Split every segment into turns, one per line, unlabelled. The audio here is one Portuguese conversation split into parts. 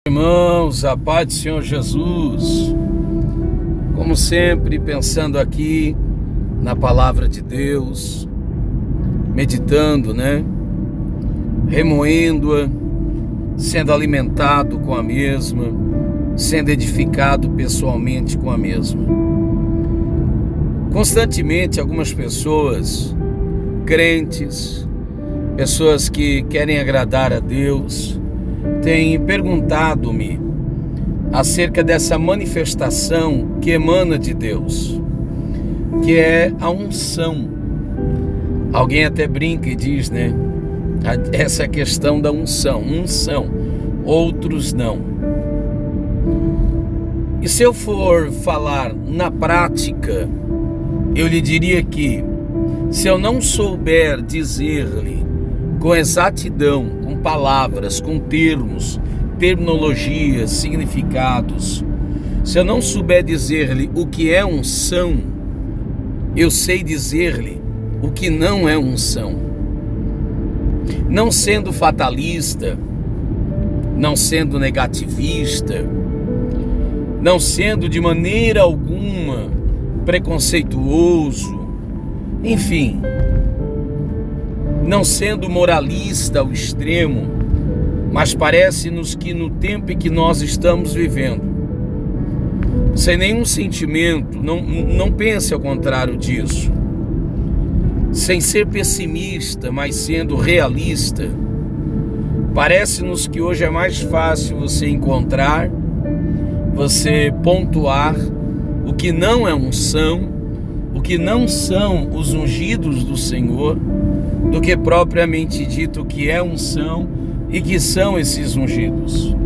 Irmãos, a paz do Senhor Jesus, como sempre, pensando aqui na palavra de Deus, meditando, remoendo-a, sendo alimentado com a mesma, sendo edificado pessoalmente com a mesma. Constantemente, algumas pessoas, crentes, pessoas que querem agradar a Deus, tem perguntado-me acerca dessa manifestação que emana de Deus, que é a unção. Alguém até brinca e diz, essa questão da unção, outros não. E se eu for falar na prática, eu lhe diria que, se eu não souber dizer-lhe com exatidão, com palavras, com termos, terminologias, significados, se eu não souber dizer-lhe o que é unção, eu sei dizer-lhe o que não é unção. Não sendo fatalista, não sendo negativista, não sendo de maneira alguma preconceituoso, enfim, não sendo moralista ao extremo, mas parece-nos que no tempo em que nós estamos vivendo, sem nenhum sentimento, não pense ao contrário disso, sem ser pessimista, mas sendo realista, parece-nos que hoje é mais fácil você encontrar, você pontuar o que não é unção, o que não são os ungidos do Senhor, do que propriamente dito o que é unção e que são esses ungidos.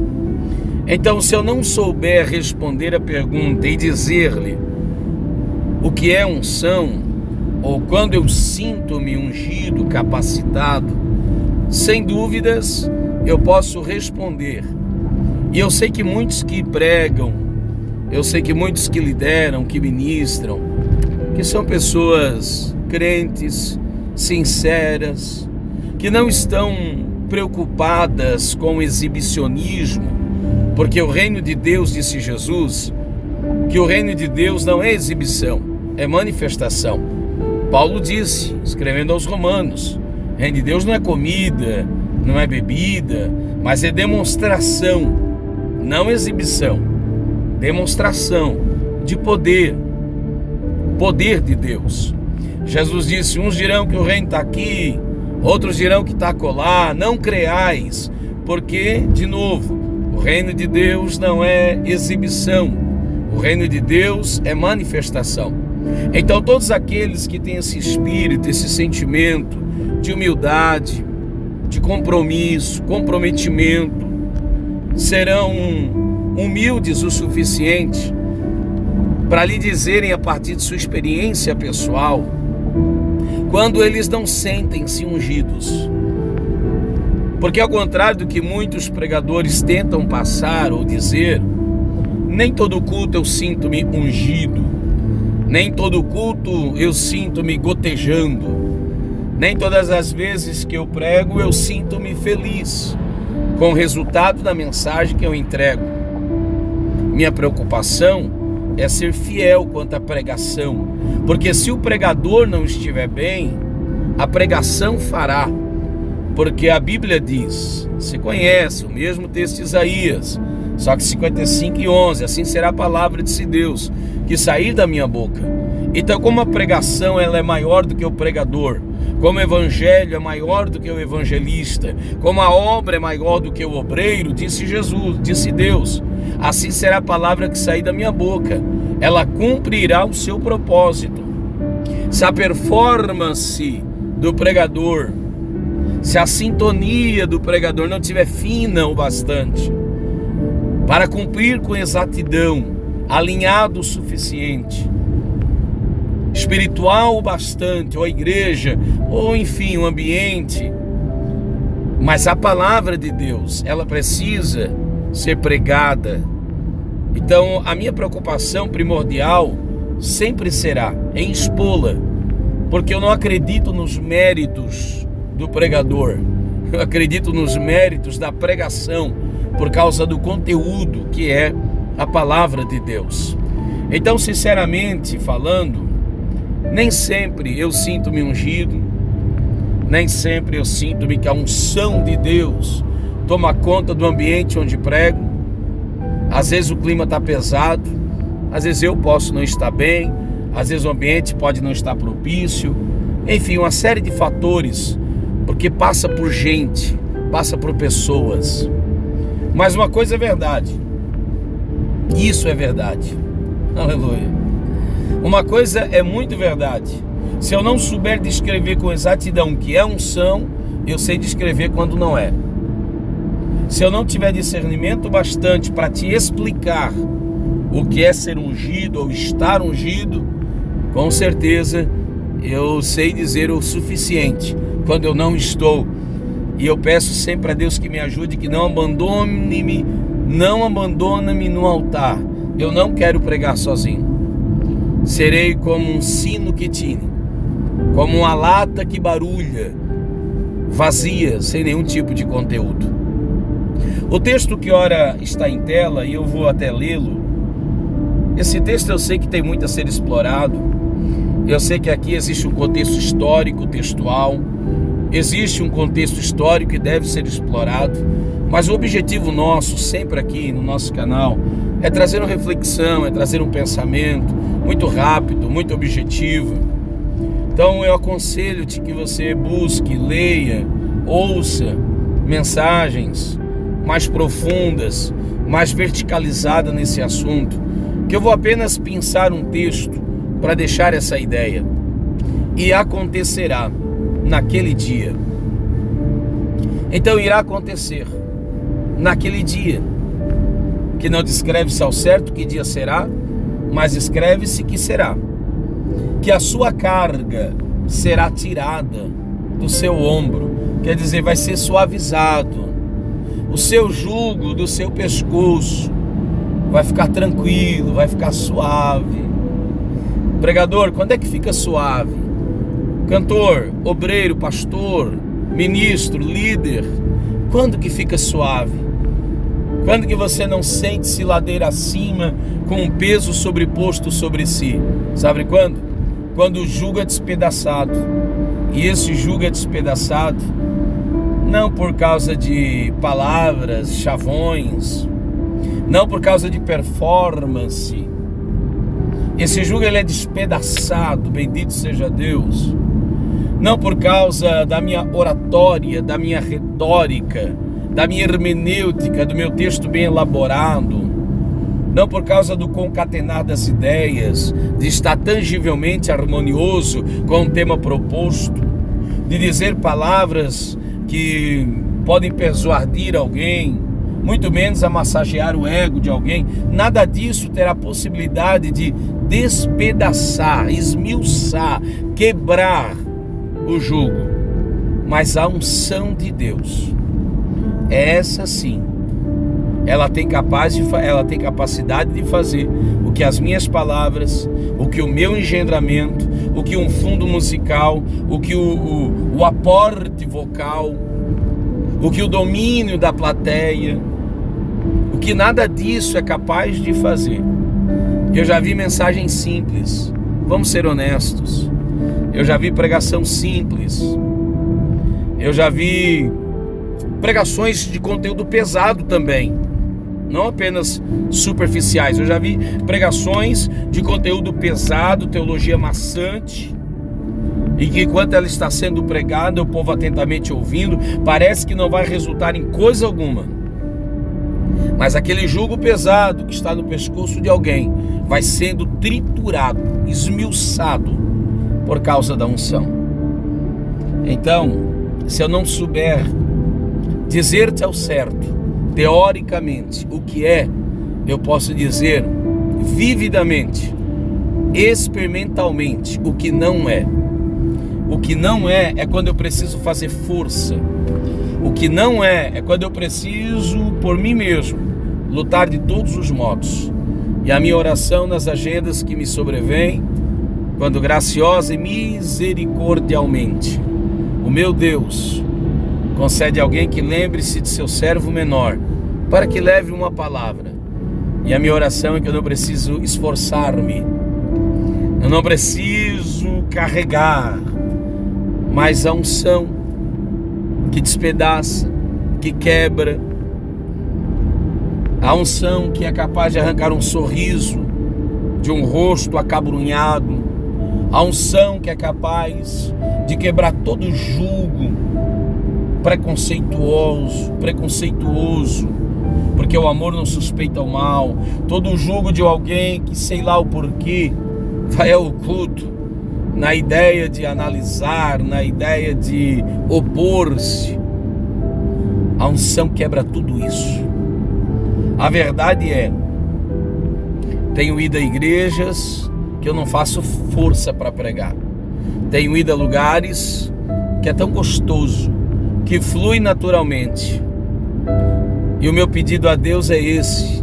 Então, se eu não souber responder a pergunta e dizer-lhe o que é unção, ou quando eu sinto-me ungido, capacitado, sem dúvidas eu posso responder. E eu sei que muitos que pregam, eu sei que muitos que lideram, que ministram, que são pessoas crentes, sinceras, que não estão preocupadas com o exibicionismo, porque o reino de Deus, disse Jesus, que o reino de Deus não é exibição, é manifestação. Paulo disse, escrevendo aos Romanos, o reino de Deus não é comida, não é bebida, mas é demonstração, não exibição, demonstração de poder de Deus. Jesus disse, uns dirão que o reino está aqui, outros dirão que está acolá, não creais, porque, de novo, o reino de Deus não é exibição, o reino de Deus é manifestação. Então todos aqueles que têm esse espírito, esse sentimento de humildade, de compromisso, comprometimento, serão humildes o suficiente para lhe dizerem a partir de sua experiência pessoal, quando eles não sentem-se ungidos. Porque ao contrário do que muitos pregadores tentam passar ou dizer, nem todo culto eu sinto-me ungido, nem todo culto eu sinto-me gotejando, nem todas as vezes que eu prego eu sinto-me feliz com o resultado da mensagem que eu entrego. Minha preocupação é ser fiel quanto à pregação, porque se o pregador não estiver bem, a pregação fará, porque a Bíblia diz, você conhece o mesmo texto de Isaías, só que 55:11, assim será a palavra de Deus que sair da minha boca. Então, como a pregação ela é maior do que o pregador, como o evangelho é maior do que o evangelista, como a obra é maior do que o obreiro, disse Jesus, disse Deus, assim será a palavra que sair da minha boca, ela cumprirá o seu propósito. Se a performance do pregador, se a sintonia do pregador não estiver fina o bastante para cumprir com exatidão, alinhado o suficiente, espiritual o bastante, ou a igreja, ou enfim, o ambiente, mas a palavra de Deus, ela precisa ser pregada. Então a minha preocupação primordial sempre será em expô-la, porque eu não acredito nos méritos do pregador, eu acredito nos méritos da pregação, por causa do conteúdo que é a palavra de Deus. Então, sinceramente falando, nem sempre eu sinto-me ungido, nem sempre eu sinto-me que a unção de Deus toma conta do ambiente onde prego. Às vezes o clima está pesado, às vezes eu posso não estar bem, às vezes o ambiente pode não estar propício, enfim, uma série de fatores, porque passa por gente, passa por pessoas. Mas uma coisa é verdade, isso é verdade, aleluia. Uma coisa é muito verdade: se eu não souber descrever com exatidão o que é unção, eu sei descrever quando não é. Se eu não tiver discernimento bastante para te explicar o que é ser ungido ou estar ungido, com certeza eu sei dizer o suficiente quando eu não estou. E eu peço sempre a Deus que me ajude, que não abandone-me no altar. Eu não quero pregar sozinho. Serei como um sino que tine, como uma lata que barulha, vazia, sem nenhum tipo de conteúdo. O texto que ora está em tela, e eu vou até lê-lo. Esse texto eu sei que tem muito a ser explorado. Eu sei que aqui existe um contexto histórico, textual. Existe um contexto histórico que deve ser explorado. Mas o objetivo nosso, sempre aqui no nosso canal, é trazer uma reflexão, é trazer um pensamento muito rápido, muito objetivo. Então eu aconselho-te que você busque, leia, ouça mensagens mais profundas, mais verticalizadas nesse assunto, que eu vou apenas pensar um texto para deixar essa ideia. E acontecerá naquele dia. Então irá acontecer naquele dia, que não descreve-se ao certo que dia será, mas escreve-se que será, que a sua carga será tirada do seu ombro, quer dizer, vai ser suavizado, o seu jugo do seu pescoço vai ficar tranquilo, vai ficar suave. Pregador, quando é que fica suave? Cantor, obreiro, pastor, ministro, líder, quando que fica suave? Quando que você não sente-se ladeira acima com um peso sobreposto sobre si? Sabe quando? Quando o jugo é despedaçado. E esse jugo é despedaçado não por causa de palavras, chavões, não por causa de performance. Esse jugo ele é despedaçado, bendito seja Deus, não por causa da minha oratória, da minha retórica, da minha hermenêutica, do meu texto bem elaborado, não por causa do concatenar das ideias, de estar tangivelmente harmonioso com o tema proposto, de dizer palavras que podem persuadir alguém, muito menos a massagear o ego de alguém. Nada disso terá possibilidade de despedaçar, esmiuçar, quebrar o jugo. Mas a unção de Deus, essa sim, ela tem capacidade de fazer o que as minhas palavras, o que o meu engendramento, o que um fundo musical, o que o aporte vocal, o que o domínio da plateia, o que nada disso é capaz de fazer. Eu já vi mensagens simples, vamos ser honestos. Eu já vi pregação simples. Eu já vi pregações de conteúdo pesado também, não apenas superficiais. Eu já vi pregações de conteúdo pesado, teologia maçante, e que enquanto ela está sendo pregada, o povo atentamente ouvindo, parece que não vai resultar em coisa alguma. Mas aquele jugo pesado que está no pescoço de alguém vai sendo triturado, esmiuçado por causa da unção. Então, se eu não souber dizer-te ao certo, teoricamente, o que é, eu posso dizer vividamente, experimentalmente, o que não é. O que não é quando eu preciso fazer força. O que não é quando eu preciso, por mim mesmo, lutar de todos os modos. E a minha oração nas agendas que me sobrevêm, quando graciosa e misericordialmente, o meu Deus concede a alguém que lembre-se de seu servo menor, para que leve uma palavra. E a minha oração é que eu não preciso esforçar-me, eu não preciso carregar, mas a unção que despedaça, que quebra, a unção que é capaz de arrancar um sorriso de um rosto acabrunhado, a unção que é capaz de quebrar todo jugo preconceituoso, porque o amor não suspeita o mal, todo jugo de alguém que sei lá o porquê vai ao culto na ideia de analisar, na ideia de opor-se. A unção quebra tudo isso. A verdade é, tenho ido a igrejas que eu não faço força para pregar, tenho ido a lugares que é tão gostoso, que flui naturalmente, e o meu pedido a Deus é esse.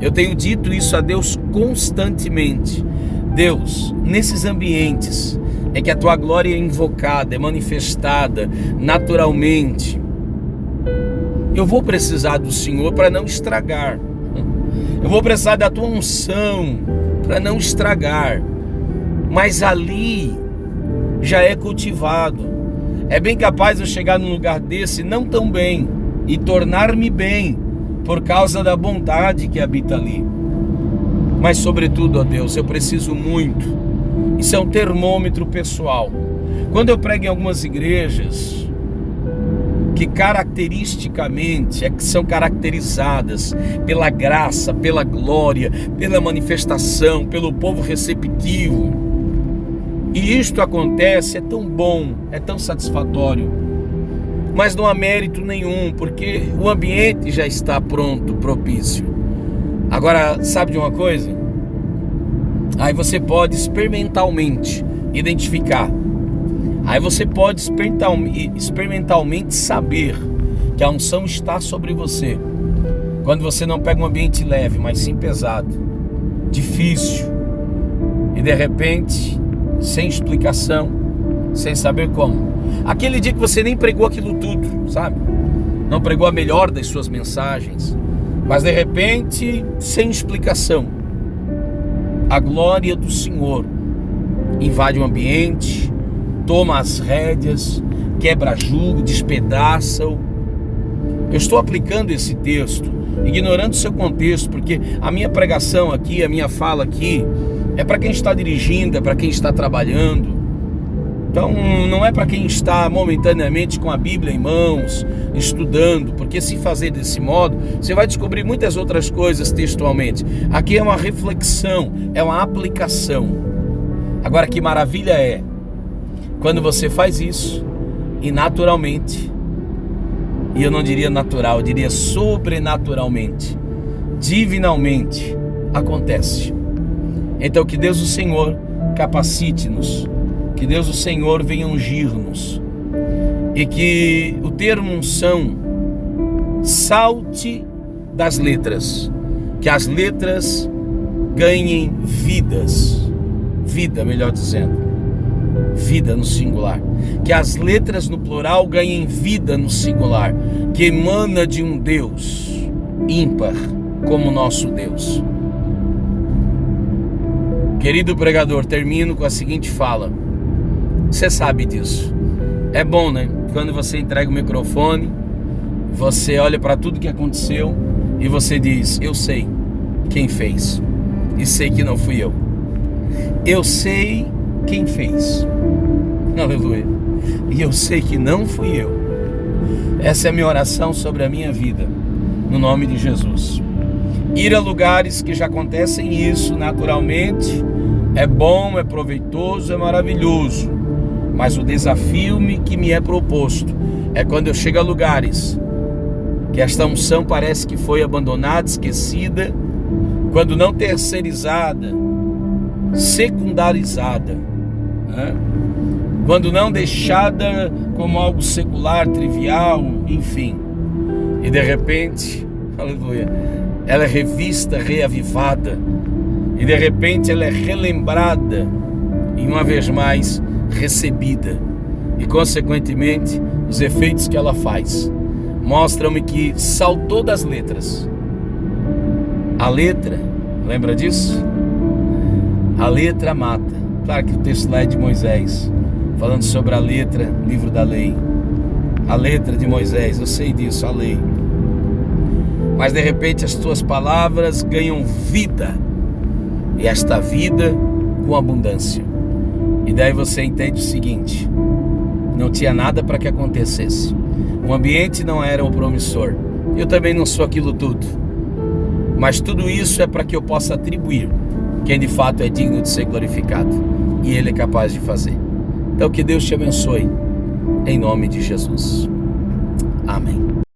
Eu tenho dito isso a Deus constantemente: Deus, nesses ambientes em que a tua glória é invocada, é manifestada naturalmente, eu vou precisar do Senhor para não estragar, eu vou precisar da tua unção para não estragar, mas ali já é cultivado. É bem capaz de eu chegar num lugar desse não tão bem e tornar-me bem por causa da bondade que habita ali. Mas sobretudo, ó Deus, eu preciso muito. Isso é um termômetro pessoal. Quando eu prego em algumas igrejas que caracteristicamente que são caracterizadas pela graça, pela glória, pela manifestação, pelo povo receptivo, e isto acontece, é tão bom, é tão satisfatório, mas não há mérito nenhum, porque o ambiente já está pronto, propício. Agora, sabe de uma coisa? Aí você pode experimentalmente identificar, aí você pode experimentalmente saber que a unção está sobre você, quando você não pega um ambiente leve, mas sim pesado, difícil, e de repente, sem explicação, sem saber como. Aquele dia que você nem pregou aquilo tudo, sabe? Não pregou a melhor das suas mensagens, mas de repente, sem explicação, a glória do Senhor invade o ambiente, toma as rédeas, quebra jugo, despedaça-o. Eu estou aplicando esse texto, ignorando o seu contexto, porque a minha pregação aqui, a minha fala aqui, é para quem está dirigindo, é para quem está trabalhando. Então não é para quem está momentaneamente com a Bíblia em mãos, estudando, porque se fazer desse modo, você vai descobrir muitas outras coisas textualmente. Aqui é uma reflexão, é uma aplicação. Agora, que maravilha é quando você faz isso e naturalmente, e eu não diria natural, eu diria sobrenaturalmente, divinalmente, acontece. Então que Deus o Senhor capacite-nos, que Deus o Senhor venha ungir-nos, e que o termo unção salte das letras, que as letras ganhem vidas, vida, melhor dizendo, vida no singular, que as letras no plural ganhem vida no singular, que emana de um Deus ímpar como nosso Deus. Querido pregador, termino com a seguinte fala. Você sabe disso. É bom, né? Quando você entrega o microfone, você olha para tudo que aconteceu e você diz: eu sei quem fez, e sei que não fui eu. Eu sei quem fez. Aleluia. E eu sei que não fui eu. Essa é a minha oração sobre a minha vida, no nome de Jesus. Ir a lugares que já acontecem isso naturalmente é bom, é proveitoso, é maravilhoso. Mas o desafio que me é proposto é quando eu chego a lugares que esta unção parece que foi abandonada, esquecida, quando não terceirizada, secundarizada, né? Quando não deixada como algo secular, trivial, enfim. E de repente, aleluia, ela é revista, reavivada, e de repente ela é relembrada e uma vez mais recebida, e consequentemente os efeitos que ela faz mostram-me que saltou das letras. A letra, lembra disso? A letra mata. Claro que o texto lá é de Moisés, falando sobre a letra, livro da lei. A letra de Moisés, eu sei disso, a lei. Mas de repente as tuas palavras ganham vida. E esta vida com abundância. E daí você entende o seguinte: não tinha nada para que acontecesse. O ambiente não era o promissor. Eu também não sou aquilo tudo. Mas tudo isso é para que eu possa atribuir quem de fato é digno de ser glorificado. E Ele é capaz de fazer. Então que Deus te abençoe. Em nome de Jesus. Amém.